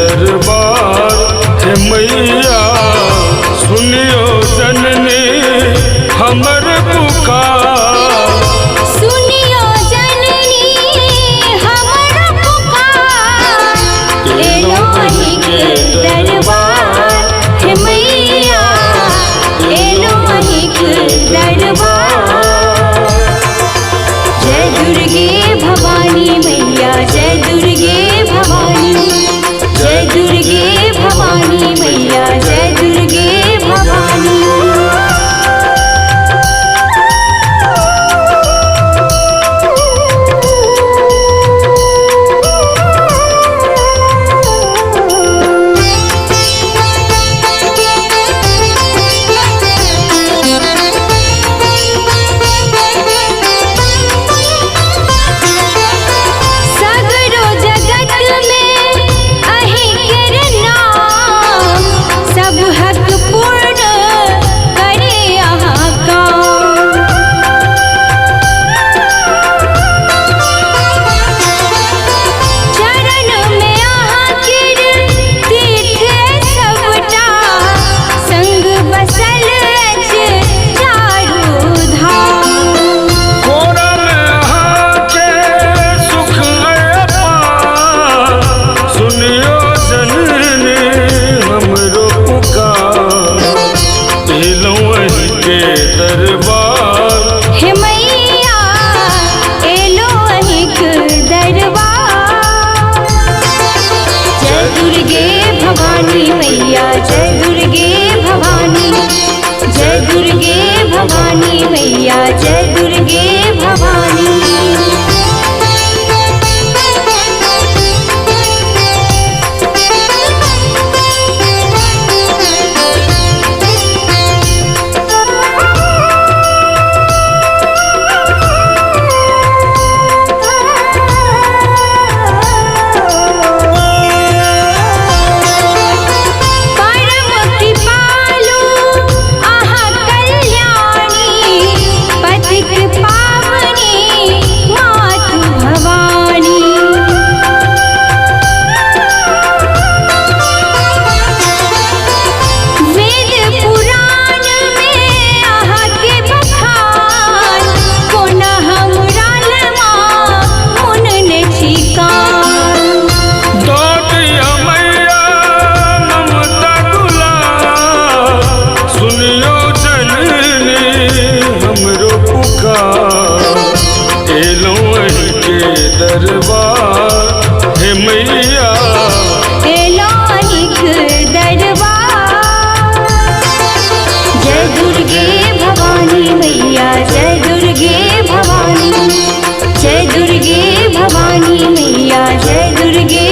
दरबार है मैया, सुनियो जननी हमर पुकार। सुनियो जननी हमर पुकार, एलोही के दरबार है मैया, एलोही के दरबार। जय दुर्गे भवानी मैया, जय दुर्गे भवानी, जय दुर्गे भवानी मैया, जय दुर्गे भवानी। दरबार है मैया, एलोही के दरबार। जय दुर्गे भवानी मैया, जय दुर्गे भवानी, जय दुर्गे भवानी मैया, जय दुर्गे भवानी। एलोही के दरबार है मैया, एलोही के दरबार। जय दुर्गे भवानी मैया, जय दुर्गे भवानी, जय दुर्गे भवानी मैया, जय दुर्गे